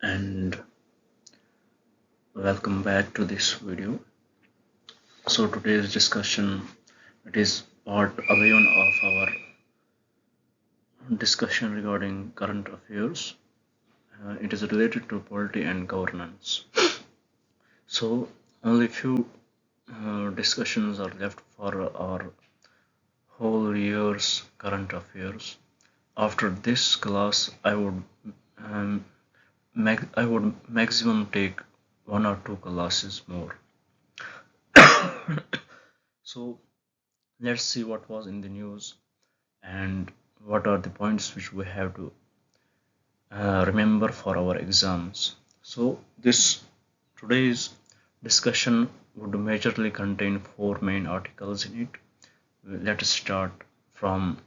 and welcome back to this video. So today's discussion, it is part away on of our discussion regarding current affairs. It is related to polity and governance. So only few discussions are left for our whole year's current affairs. After this class, um, I would maximum take one or two classes more. So let's see what was in the news and what are the points which we have to remember for our exams. So this today's discussion would majorly contain four main articles in it. Let us start from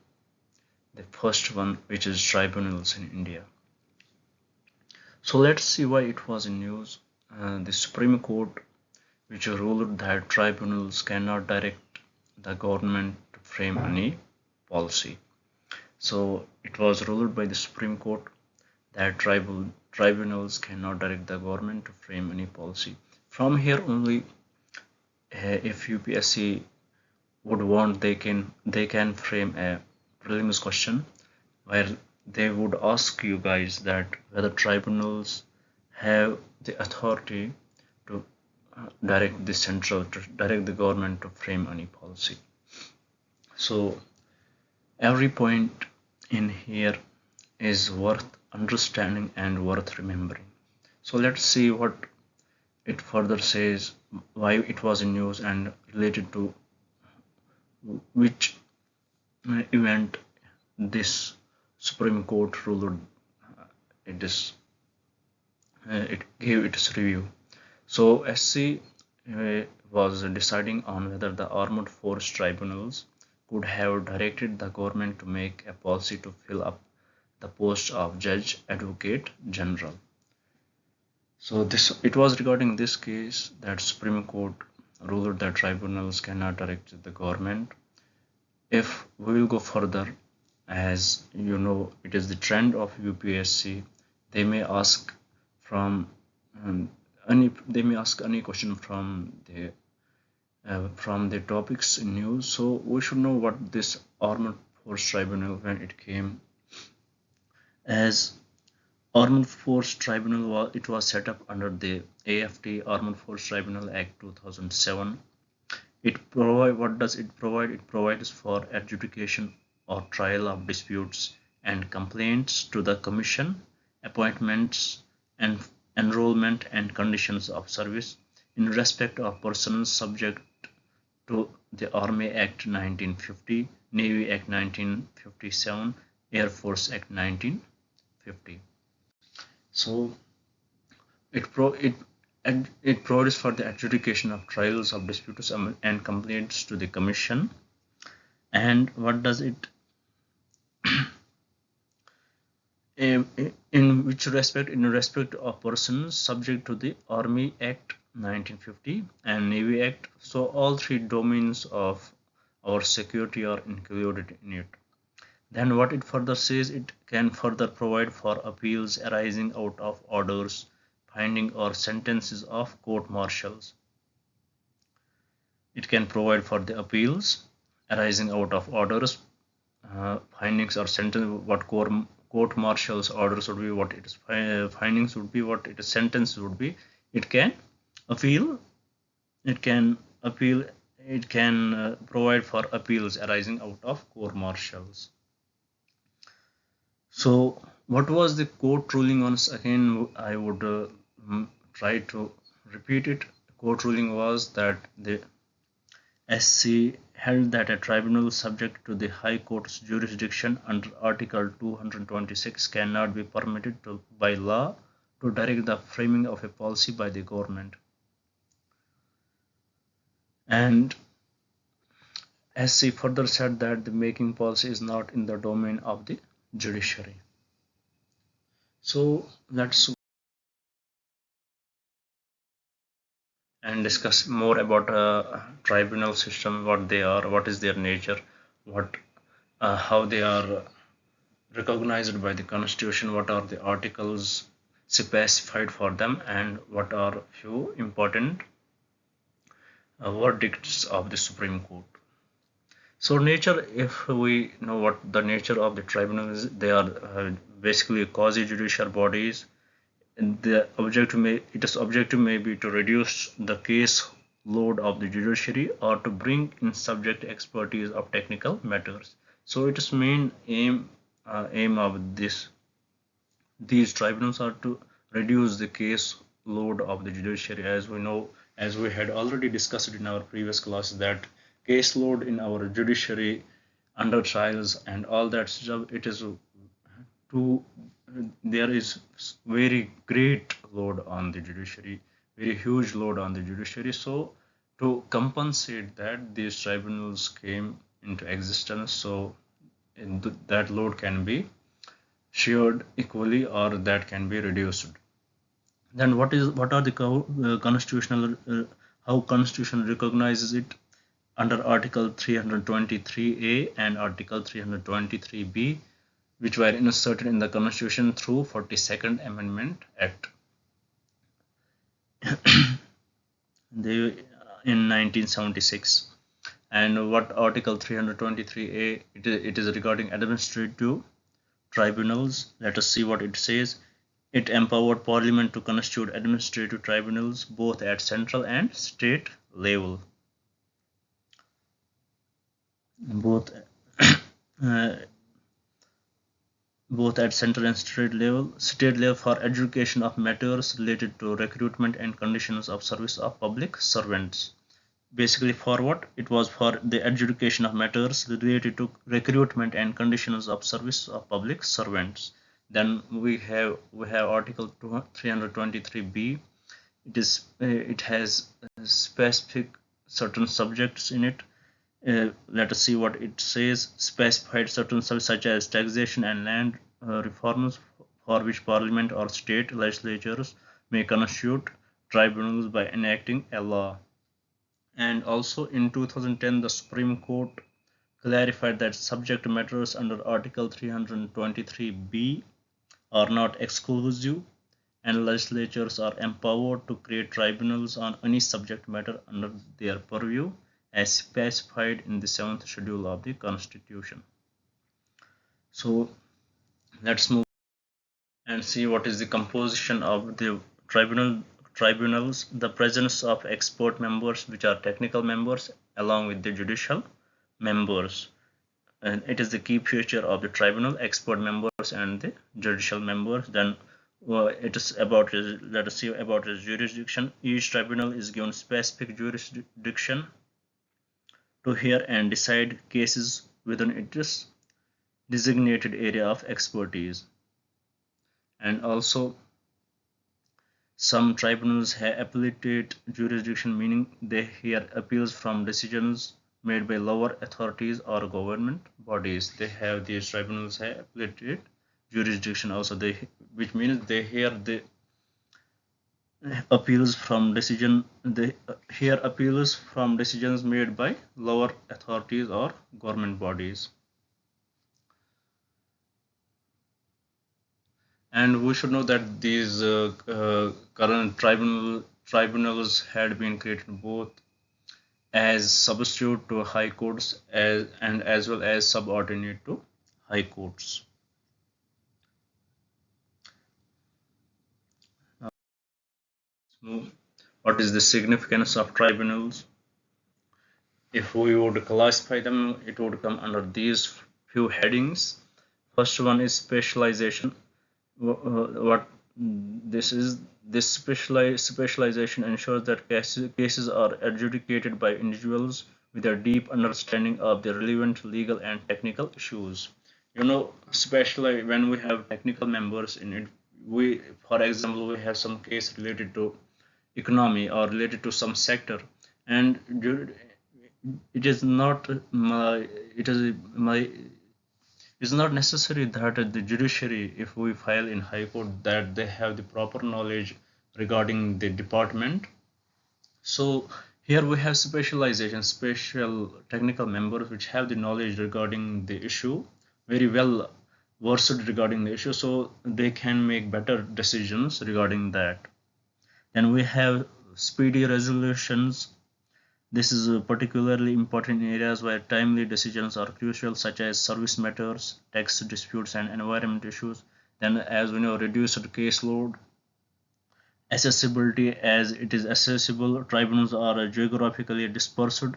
the first one, which is tribunals in India. So let's see why it was in news. The Supreme Court, which ruled that tribunals cannot direct the government to frame any policy. So it was ruled by the Supreme Court that tribunals cannot direct the government to frame any policy. From here only, if UPSC would want, they can frame a prelims question where they would ask you guys that whether tribunals have the authority to direct the government to frame any policy. So every point in here is worth understanding and worth remembering. So let's see what it further says, why it was in news and related to which event this Supreme Court ruled. It gave its review. So SC was deciding on whether the armed force tribunals could have directed the government to make a policy to fill up the post of judge advocate general. So it was regarding this case that Supreme Court ruled that tribunals cannot direct the government. If we will go further, as you know, it is the trend of UPSC. They may ask from any question from the topics in news. So we should know what this armed force tribunal, when it came as armed force tribunal, it was set up under the AFT Armed Force Tribunal Act 2007. What does it provide? It provides for adjudication or trial of disputes and complaints to the commission, appointments and enrollment and conditions of service in respect of persons subject to the Army Act 1950, Navy Act 1957, Air Force Act 1950. So it provides for the adjudication of trials of disputes and complaints to the commission. And what does it in which respect? In respect of persons subject to the Army Act 1950 and Navy Act. So all three domains of our security are included in it. Then what it further says, it can further provide for appeals arising out of orders, finding or sentences of court martials. It can provide for the appeals arising out of orders, findings or sentence, what court martials orders would be, what its findings would be, what its sentence would be. It can appeal, it can provide for appeals arising out of court martials. So what was the court ruling on? Again, I would try to repeat it. The court ruling was that the SC held that a tribunal subject to the High Court's jurisdiction under Article 226 cannot be permitted by law to direct the framing of a policy by the government. And SC further said that the making policy is not in the domain of the judiciary. So let's and discuss more about tribunal system, what they are, what is their nature, how they are recognized by the constitution, what are the articles specified for them, and what are few important verdicts of the Supreme Court. So nature, if we know what the nature of the tribunal is, they are basically quasi-judicial bodies. And the objective may it is objective may be to reduce the case load of the judiciary or to bring in subject expertise of technical matters. So its main aim of these tribunals are to reduce the case load of the judiciary. As we know, as we had already discussed in our previous class, that caseload in our judiciary under trials and all that stuff, it is to there is very great load on the judiciary, very huge load on the judiciary. So to compensate that, these tribunals came into existence, so that load can be shared equally or that can be reduced. Then what are the constitutional how constitution recognizes it under article 323A and article 323B, which were inserted in the constitution through 42nd amendment act in 1976. And what article 323A, it is regarding administrative tribunals. Let us see what it says. It empowered Parliament to constitute administrative tribunals both at central and state level. Both uh, both at central and state level for adjudication of matters related to recruitment and conditions of service of public servants. Basically, for what? It was for the adjudication of matters related to recruitment and conditions of service of public servants. Then we have article 323b. It has specific certain subjects in it. Let us see what it says. Specified certain subjects such as taxation and land reforms, for which parliament or state legislatures may constitute tribunals by enacting a law. And also in 2010, the Supreme Court clarified that subject matters under Article 323b are not exclusive, and legislatures are empowered to create tribunals on any subject matter under their purview as specified in the 7th schedule of the Constitution. So let's move and see what is the composition of the tribunals. The presence of expert members, which are technical members, along with the judicial members. And it is the key feature of the tribunal, expert members and the judicial members. Then it is about let us see about its jurisdiction. Each tribunal is given specific jurisdiction to hear and decide cases within its designated area of expertise. And also some tribunals have appellate jurisdiction, meaning they hear appeals from decisions made by lower authorities or government bodies. These tribunals have appellate jurisdiction also, which means they hear the appeals from decisions made by lower authorities or government bodies. And we should know that these current tribunals had been created both as substitute to high courts and as well as subordinate to high courts. Now, what is the significance of tribunals? If we would classify them, it would come under these few headings. First one is specialization. What this is, this specialization ensures that cases are adjudicated by individuals with a deep understanding of the relevant legal and technical issues. Especially when we have technical members in it, for example, we have some case related to economy or related to some sector, and it is not my it is my it's not necessary that the judiciary, if we file in high court, that they have the proper knowledge regarding the department. So here we have special technical members which have the knowledge regarding the issue very well, versed regarding the issue, so they can make better decisions regarding that. Then we have speedy resolutions. This is particularly important in areas where timely decisions are crucial, such as service matters, tax disputes, and environment issues. Then, as we know, reduced caseload, accessibility, as it is accessible. Tribunals are geographically dispersed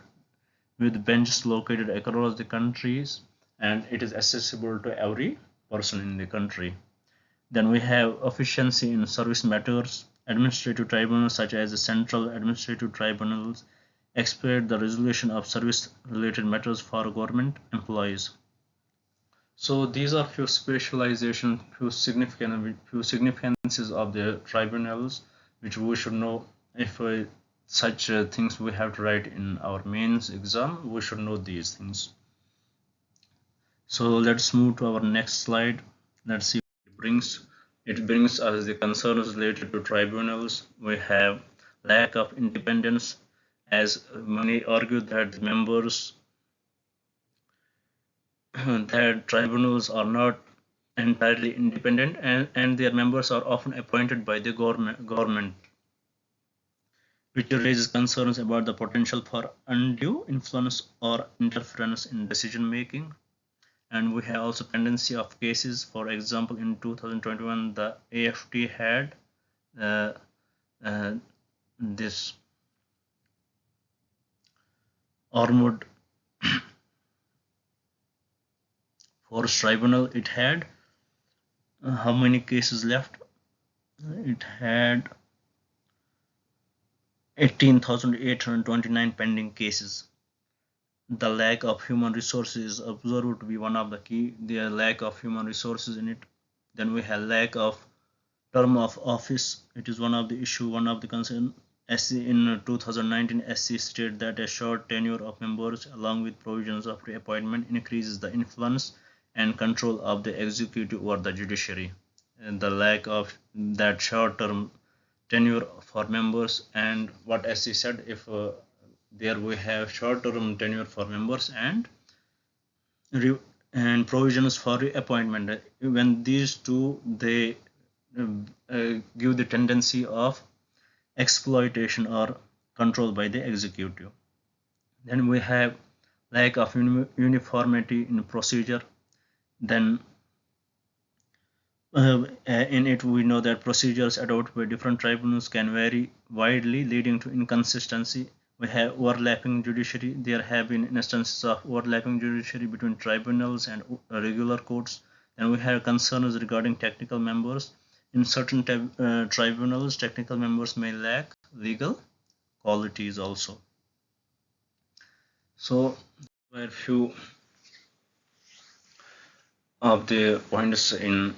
with benches located across the countries, and it is accessible to every person in the country. Then we have efficiency in service matters. Administrative tribunals such as the central administrative tribunals expedite the resolution of service related matters for government employees. So these are few specialization, few significances of the tribunals which we should know. If such things we have to write in our mains exam, we should know these things. So let's move to our next slide. Let's see what it brings us the concerns related to tribunals. We have lack of independence, as many argue that the members that tribunals are not entirely independent, and their members are often appointed by the government, which raises concerns about the potential for undue influence or interference in decision making. And we have also pendency of cases. For example, in 2021 the AFT had uh, uh, this armored force tribunal. It had how many cases left? It had 18,829 pending cases. The lack of human resources is observed to be one of the key. The lack of human resources in it. Then we have lack of term of office. It is one of the issue, one of the concern. SC in 2019, SC stated that a short tenure of members, along with provisions of reappointment, increases the influence and control of the executive over the judiciary. And the lack of that short-term tenure for members, and what SC said, if there we have short-term tenure for members and provisions for reappointment. When these two, they give the tendency of exploitation or control by the executive. Then we have lack of uniformity in procedure. Then in it we know that procedures adopted by different tribunals can vary widely, leading to inconsistency. We have overlapping judiciary. There have been instances of overlapping judiciary between tribunals and regular courts. Then we have concerns regarding technical members. In certain tribunals, technical members may lack legal qualities also. So there are few of the points in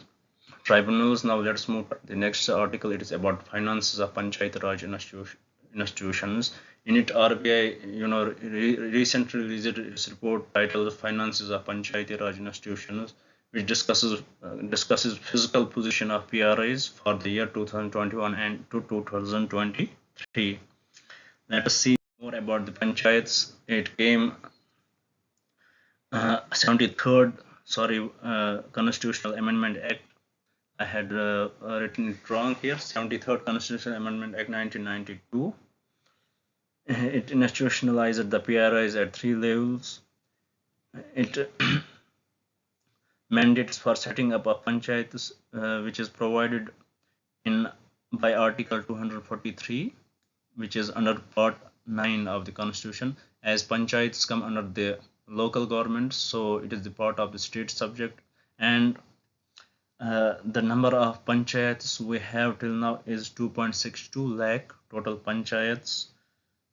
tribunals. Now let's move to the next article. It is about finances of Panchayat Raj institutions. In it, RBI, recently released its report titled "Finances of Panchayat Raj institutions," which discusses physical position of PRIs for the year 2021 and to 2023. Let us see more about the panchayats. It came 73rd, Constitutional Amendment Act. I had written it wrong here. 73rd Constitutional Amendment Act 1992. It institutionalized the PRIs at 3 levels. It mandates for setting up a panchayats, which is provided in by Article 243, which is under Part 9 of the Constitution. As panchayats come under the local government, so it is the part of the state subject. And the number of panchayats we have till now is 2.62 lakh total panchayats,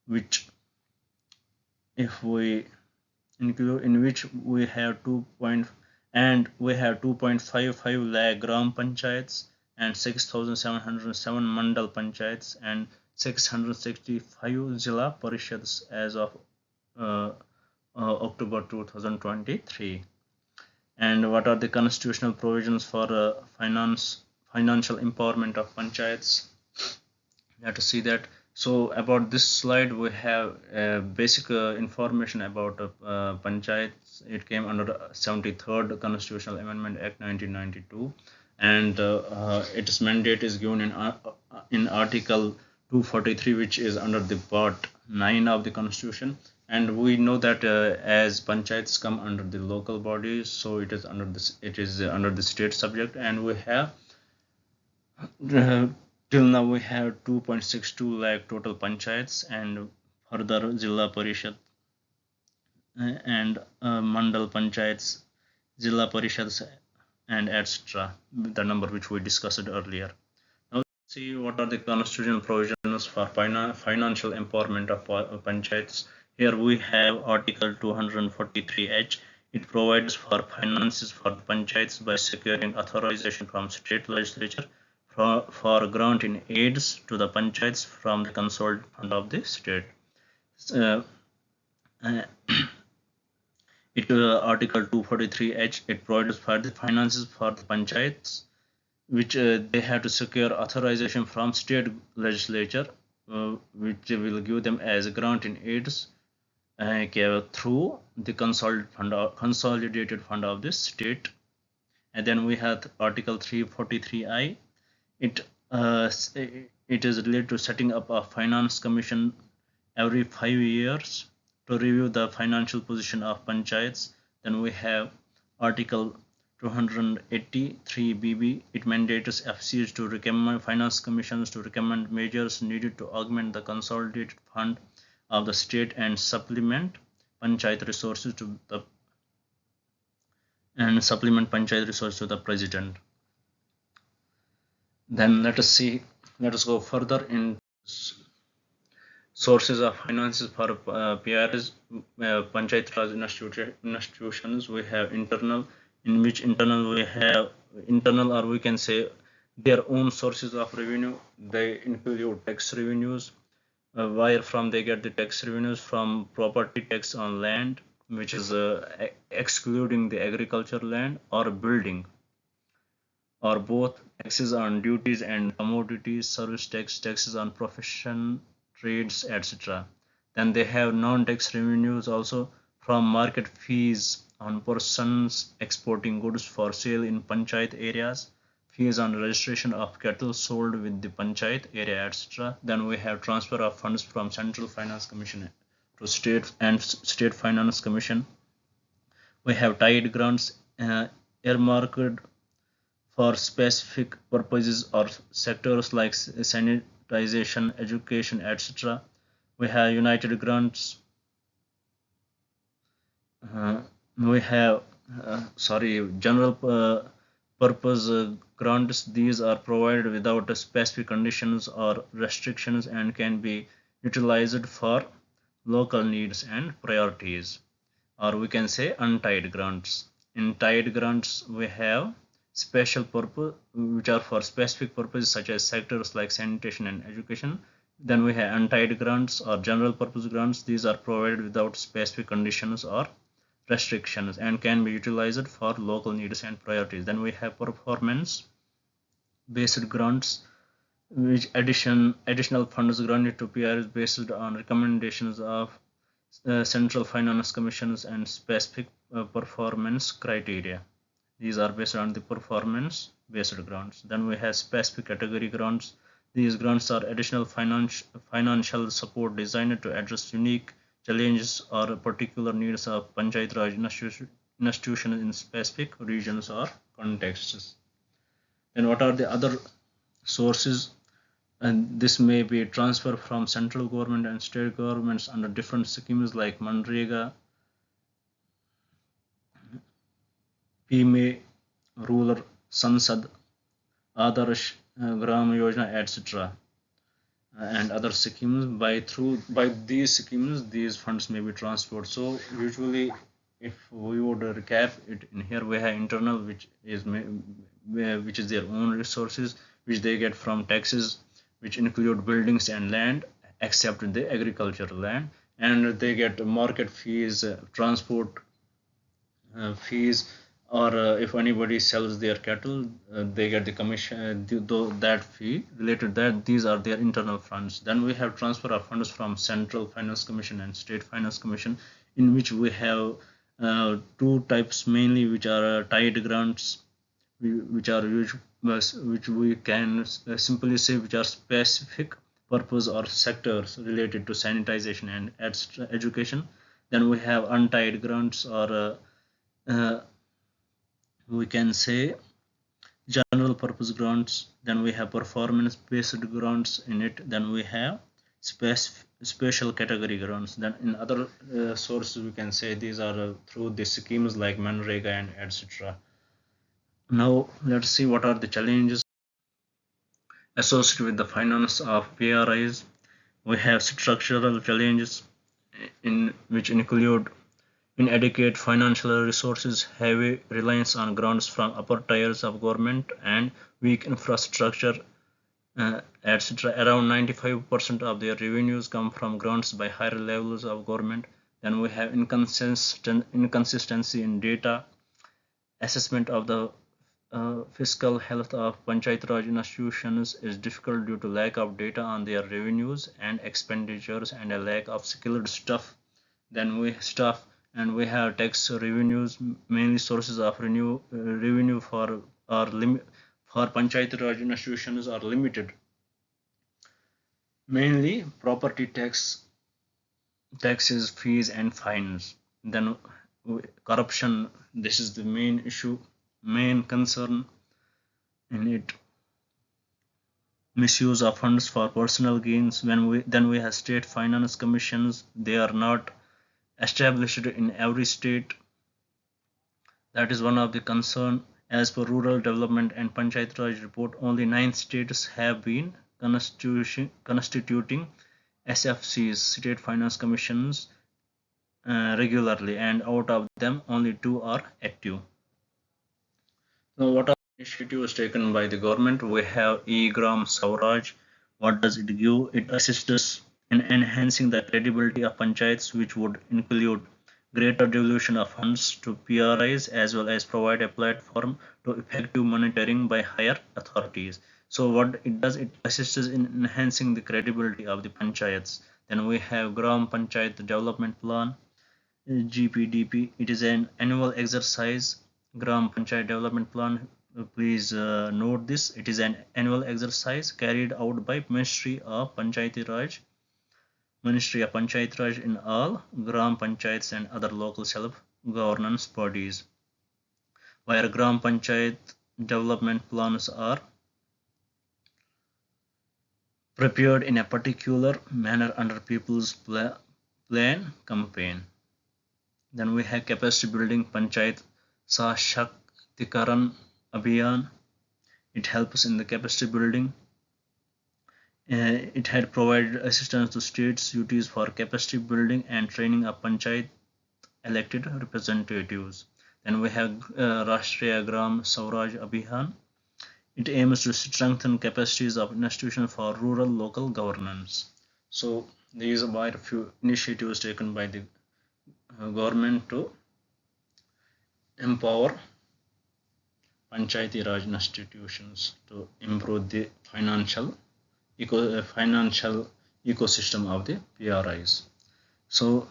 which if we include, in which we have 2.55 lakh gram panchayats and 6,707 mandal panchayats and 665 zilla parishads as of October 2023. And what are the constitutional provisions for financial empowerment of panchayats? You have to see that So about this slide, we have basic information about panchayats. It came under the 73rd Constitutional Amendment Act 1992, and its mandate is given in Article 243, which is under the Part 9 of the Constitution. And we know that as panchayats come under the local bodies, so it is under this. It is under the state subject, and we have uh, till now we have 2.62 lakh total panchayats, and further Jilla Parishad and Mandal Panchayats, Jilla Parishads, and etc. The number which we discussed earlier. Now let's see what are the constitutional provisions for financial empowerment of panchayats. Here we have Article 243H. It provides for finances for panchayats by securing authorization from state legislature for grant in aids to the panchayats from the consolidated fund of the state. Uh, uh, Article 243H, it provides for the finances for the panchayats, which they have to secure authorization from state legislature, which will give them as a grant in aids through the consolidated fund of the state. And then we have Article 343I. It it is related to setting up a finance commission every 5 years to review the financial position of panchayats. Then we have Article 283 BB. It mandates FCs to recommend finance commissions to recommend measures needed to augment the consolidated fund of the state and supplement panchayat resources to the president. Then let us go further in sources of finances for PRs, Panchayat Raj institutions. We have internal, in which internal we have internal, or we can say their own sources of revenue. They include tax revenues, where from they get the tax revenues from property tax on land, which is excluding the agriculture land or building, or both taxes on duties and commodities, service tax, taxes on profession, trades, etc. Then they have non-tax revenues also from market fees on persons exporting goods for sale in panchayat areas, fees on registration of cattle sold with the panchayat area, etc. Then we have transfer of funds from Central Finance Commission to state and State Finance Commission. We have tied grants earmarked for specific purposes or sectors like sanitization, education, etc. We have united grants. We have general purpose grants. These are provided without specific conditions or restrictions and can be utilized for local needs and priorities, or we can say untied grants. In tied grants, we have special purpose, which are for specific purposes such as sectors like sanitation and education. Then we have untied grants or general purpose grants. These are provided without specific conditions or restrictions and can be utilized for local needs and priorities. Then we have performance based grants, which additional funds granted to PRs based on recommendations of central finance commissions and specific performance criteria. These are based on the performance based grants. Then we have specific category grants. These grants are additional financial support designed to address unique challenges or particular needs of Panchayat Raj institutions in specific regions or contexts. Then what are the other sources? And this may be transfer from central government and state governments under different schemes like Manrega, PME, Rural Sansad, Adarsh Gram Yojana, etc. And other schemes. By these schemes, these funds may be transferred. So usually, if we would recap it, in here we have internal, which is their own resources, which they get from taxes, which include buildings and land, except the agricultural land, and they get market fees, transport fees, or if anybody sells their cattle, they get the commission, that fee related that these are their internal funds. Then we have transfer of funds from Central Finance Commission and State Finance Commission, in which we have two types mainly, which are tied grants, which are which we can simply say which are specific purpose or sectors related to sanitization and education. Then we have untied grants, or uh, we can say general purpose grants. Then we have performance based grants in it. Then we have special category grants. Then in other sources we can say these are through the schemes like Manrega and etc. Now let's see what are the challenges associated with the finance of PRIs. We have structural challenges, in which include inadequate financial resources, heavy reliance on grants from upper tiers of government, and weak infrastructure, etc. Around 95% of their revenues come from grants by higher levels of government. Then we have inconsistency in data assessment of the fiscal health of Panchayat Raj institutions is difficult due to lack of data on their revenues and expenditures and a lack of skilled staff. Then we staff, and we have tax revenues, mainly sources of revenue for for Panchayat Raj institutions are limited, mainly property tax, taxes, fees, and fines. Then corruption. This is the main issue, main concern in it. Misuse of funds for personal gains. Then we have state finance commissions. They are not established in every state. That is one of the concern. As per Rural Development and Panchayat Raj report, only 9 states have been constituting SFCs, state finance commissions, regularly, and out of them only 2 are active. Now, what are initiatives taken by the government? We have e-Gram Swaraj. What does it give? It assists us in enhancing the credibility of panchayats, which would include greater devolution of funds to PRIs, as well as provide a platform to effective monitoring by higher authorities. So what it does, it assists us in enhancing the credibility of the panchayats. Then we have Gram Panchayat Development Plan, GPDP. It is an annual exercise. Gram Panchayat Development Plan, please note this. It is an annual exercise carried out by Ministry of Panchayat Raj in all Gram Panchayats and other local self-governance bodies, where Gram Panchayat development plans are prepared in a particular manner under people's plan campaign. Then we have capacity building Panchayat Sashaktikaran Abhiyan. It helps in the capacity building. It had provided assistance to states duties for capacity building and training of panchayat elected representatives. Then we have Rashtriya Gram Swaraj Abhiyan. It aims to strengthen capacities of institutions for rural local governance. So these are a few initiatives taken by the government to empower Panchayati Raj institutions to improve the financial ecosystem of the PRIs. So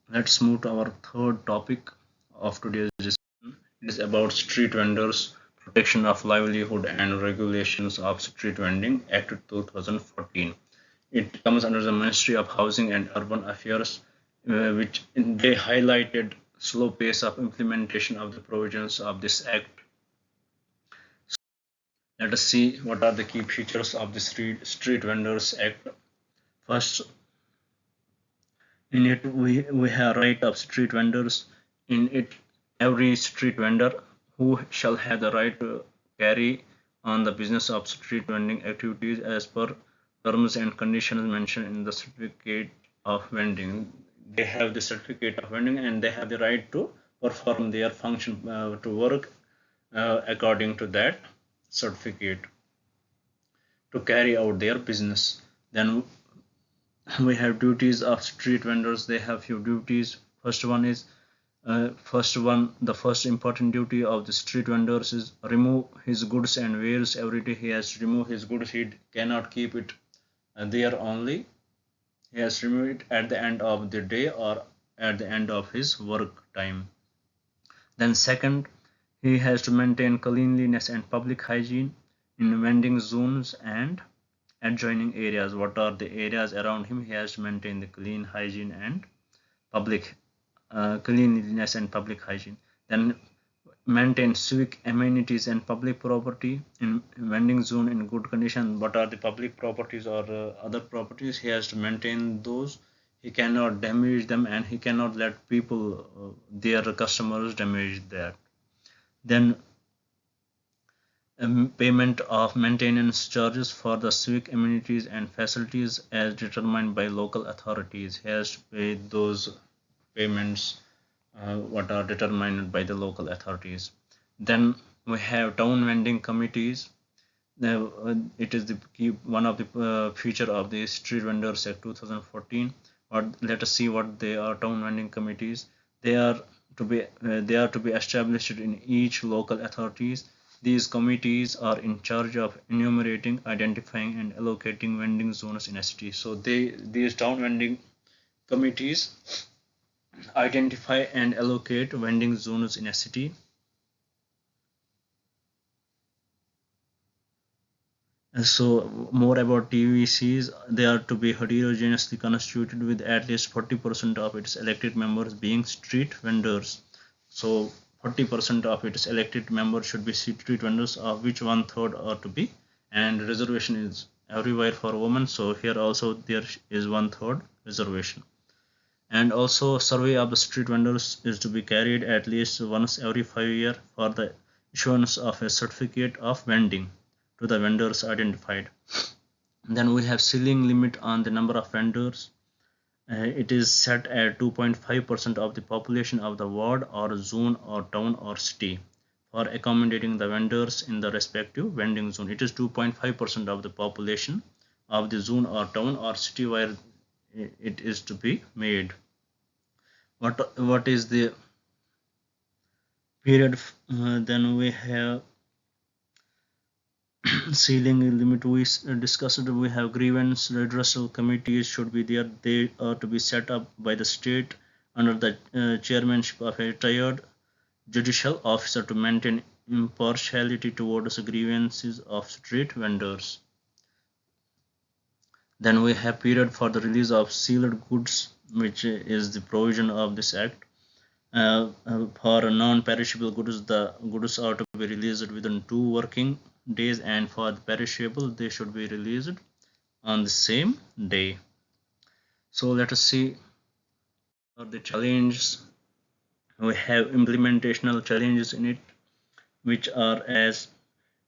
let's move to our third topic of today's discussion. It is about street vendors, protection of livelihood and regulations of Street Vending Act 2014. It comes under the Ministry of Housing and Urban Affairs, which they highlighted slow pace of implementation of the provisions of this act. Let us see what are the key features of the Street Vendors Act. First, in it we have right of street vendors. In it, every street vendor who shall have the right to carry on the business of street vending activities as per terms and conditions mentioned in the certificate of vending. They have the certificate of vending and they have the right to perform their function, to work according to that certificate, to carry out their business. Then we have duties of street vendors. They have few duties. First one is The first important duty of the street vendors is remove his goods and wares every day. He has to remove his goods. He cannot keep it there only. He has to remove it at the end of the day or at the end of his work time. Then second, he has to maintain cleanliness and public hygiene in vending zones and adjoining areas. What are the areas around him? He has to maintain the clean hygiene and public cleanliness and public hygiene. Then maintain civic amenities and public property in vending zone in good condition. What are the public properties or other properties? He has to maintain those. He cannot damage them and he cannot let people, their customers, damage that. Then payment of maintenance charges for the civic amenities and facilities as determined by local authorities. He has to pay those payments what are determined by the local authorities. Then we have town vending committees. It is the key, one of the feature of the Street Vendors Act 2014. Or let us see what they are. Town vending committees. They are to be established in each local authorities. These committees are in charge of enumerating, identifying, and allocating vending zones in a city. So these town vending committees identify and allocate vending zones in a city. So more about TVCs, they are to be heterogeneously constituted with at least 40% of its elected members being street vendors. So 40% of its elected members should be street vendors, of which one third are to be, and reservation is everywhere for women. So here also there is one third reservation. And also survey of the street vendors is to be carried at least once every 5 years for the issuance of a certificate of vending to the vendors identified. Then we have ceiling limit on the number of vendors. It is set at 2.5% of the population of the ward or zone or town or city for accommodating the vendors in the respective vending zone. It is 2.5% of the population of the zone or town or city where it is to be made. What is the period? Then we have ceiling limit. We discussed. We have grievance redressal committees should be there. They are to be set up by the state under the chairmanship of a retired judicial officer to maintain impartiality towards grievances of street vendors. Then we have period for the release of sealed goods, which is the provision of this act. For non-perishable goods, the goods are to be released within 2 working days, and for the perishable, they should be released on the same day. So let us see the challenges. We have implementational challenges in it, which are as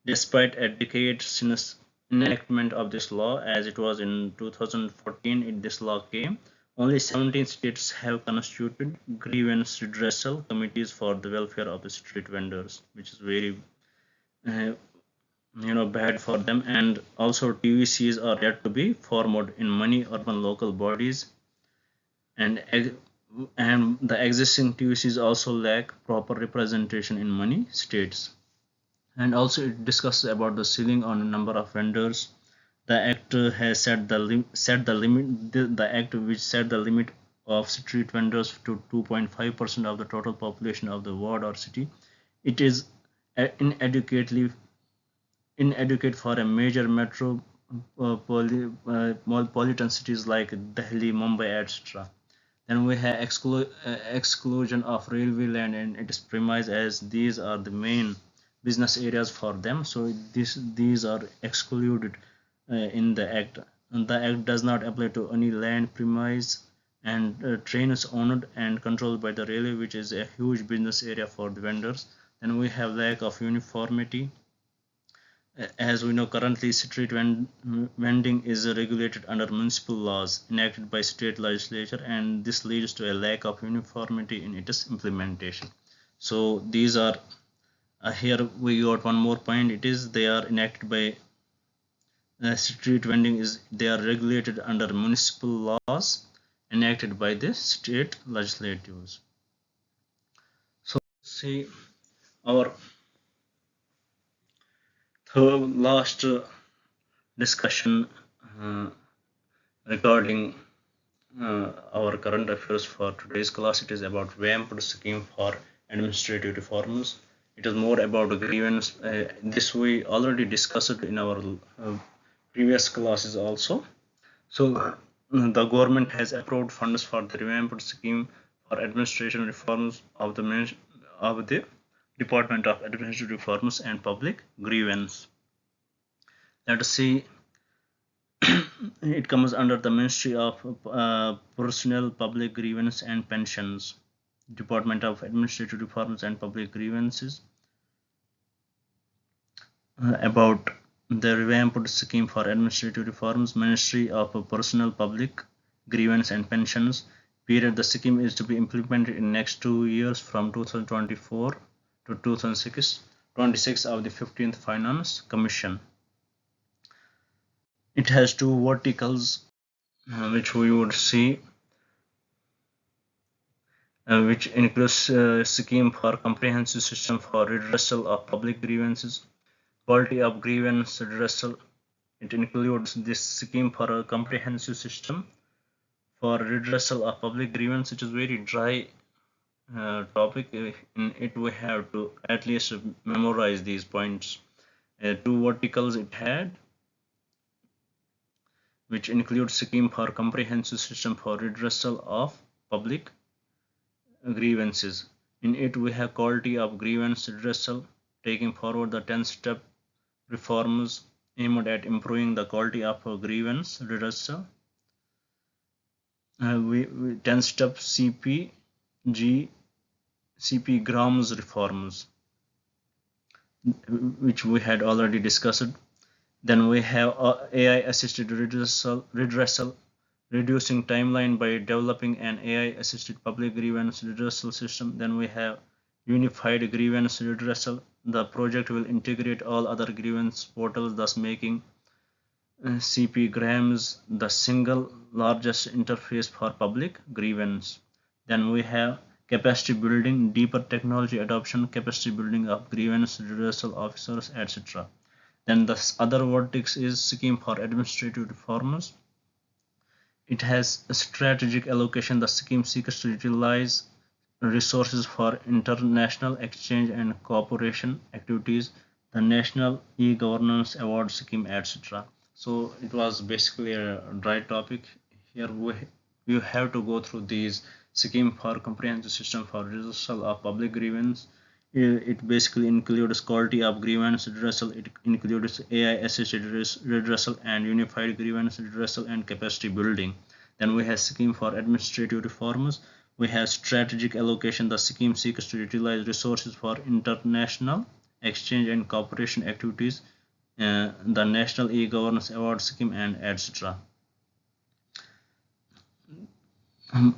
despite a decade since enactment of this law, as it was in 2014 this law came, only 17 states have constituted grievance redressal committees for the welfare of the street vendors, which is very uh, bad for them. And also TVCs are yet to be formed in many urban local bodies, and and the existing TVCs also lack proper representation in many states. And also it discusses about the ceiling on the number of vendors. The act has set the limit. The act which set the limit of street vendors to 2.5% of the total population of the ward or city. It is inadequate for a major metropolitan cities like Delhi, Mumbai, etc. Then we have exclusion of railway land and its premise, as these are the main business areas for them. So these are excluded in the act. And the act does not apply to any land premise and trains owned and controlled by the railway, which is a huge business area for the vendors. Then we have lack of uniformity. As we know, currently street vending is regulated under municipal laws enacted by state legislature, and this leads to a lack of uniformity in its implementation. So these are here we got one more point. It is they are enacted by street vending is they are regulated under municipal laws enacted by the state legislatures. see our third last discussion uh, regarding our current affairs for today's class. It is about revamped scheme for administrative reforms. It is more about grievance. This we already discussed in our previous classes also. So the government has approved funds for the revamped scheme for administration reforms of the Department of Administrative Reforms and Public Grievance. Let us see. It comes under the Ministry of Personnel, Public Grievance and Pensions, Department of Administrative Reforms and Public Grievances. About the revamped scheme for administrative reforms, Ministry of Personnel, Public Grievance and Pensions. Period. The scheme is to be implemented in next 2 years from 2024 to 2026 of the 15th Finance Commission. It has two verticals which we would see, which includes a scheme for comprehensive system for redressal of public grievances, quality of grievance redressal. It includes this scheme for a comprehensive system for redressal of public grievance. It is very dry topic. In it we have to at least memorize these points. Two verticals it had, which includes scheme for comprehensive system for redressal of public grievances. In it we have quality of grievance redressal, taking forward the 10-step reforms aimed at improving the quality of grievance redressal. We 10-step CP Graham's reforms, which we had already discussed. Then we have AI assisted redressal, reducing timeline by developing an AI assisted public grievance redressal system. Then we have unified grievance redressal. The project will integrate all other grievance portals, thus making CP Graham's the single largest interface for public grievance. Then we have capacity building, deeper technology adoption, capacity building of grievance redressal officers, etc. Then the other vertex is scheme for administrative reforms. It has a strategic allocation. The scheme seeks to utilize resources for international exchange and cooperation activities, the National E-Governance Award Scheme, etc. So it was basically a dry topic. Here we have to go through these scheme for comprehensive system for redressal of public grievance. It basically includes quality of grievance redressal. It includes AI assisted redressal and unified grievance redressal and capacity building. Then we have scheme for administrative reforms. We have strategic allocation. The scheme seeks to utilize resources for international exchange and cooperation activities, the National E-Governance Award Scheme, and etc.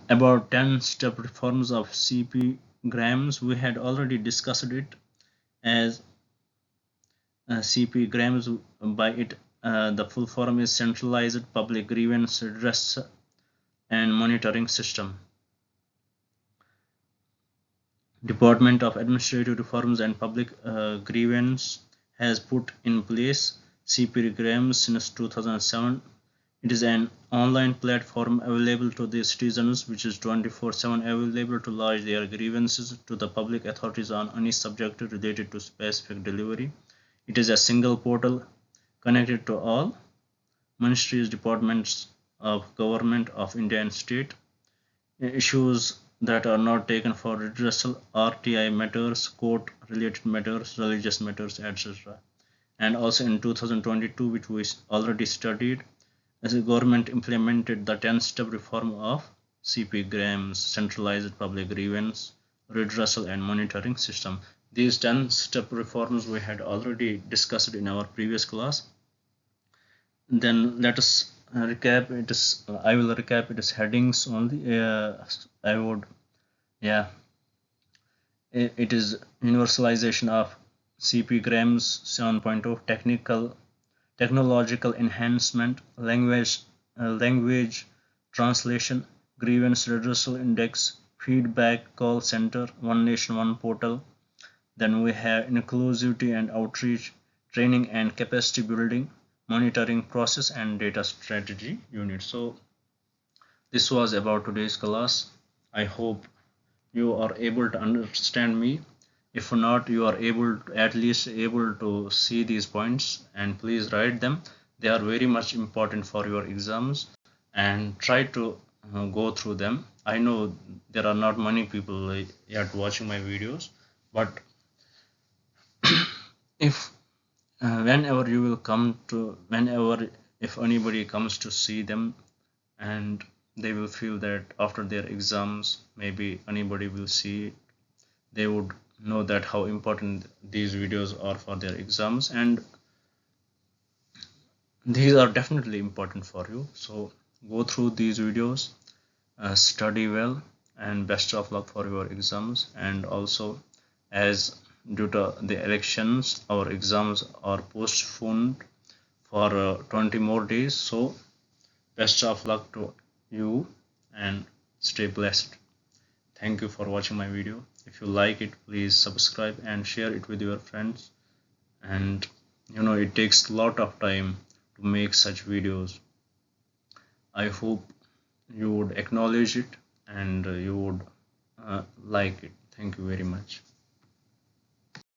About 10-step reforms of CP Graham's, we had already discussed it as CP Graham's. By it, the full form is Centralized Public Grievance Redress and Monitoring System. Department of Administrative Reforms and Public Grievance has put in place CP Grams since 2007. It is an online platform available to the citizens, which is 24/7 available to lodge their grievances to the public authorities on any subject related to specific delivery. It is a single portal connected to all ministries, departments of government of India and state. Issues that are not taken for redressal, RTI matters, court related matters, religious matters, etc. And also in 2022, which we already studied, as the government implemented the 10-step reform of CP Graham's centralized public grievance redressal and monitoring system. These 10-step reforms we had already discussed in our previous class. Then let us recap. It is I will recap its headings only. I would, yeah. It is universalization of CP Graham's 7.0, technological enhancement, language translation, grievance redressal index, feedback call center, one nation, one portal. Then we have inclusivity and outreach, training and capacity building, monitoring process and data strategy unit. So this was about today's class. I hope you are able to understand me. If not, you are able to, at least able to see these points, and please write them. They are very much important for your exams, and try to go through them. I know there are not many people yet watching my videos, but if whenever you will come to whenever if anybody comes to see them, and they will feel that after their exams maybe anybody will see it, they would know that how important these videos are for their exams, and these are definitely important for you. So go through these videos, study well, and best of luck for your exams. And also, as due to the elections, our exams are postponed for 20 more days. So best of luck to you, and stay blessed. Thank you for watching my video. If you like it, please subscribe and share it with your friends. And it takes a lot of time to make such videos. I hope you would acknowledge it, and you would like it. Thank you very much.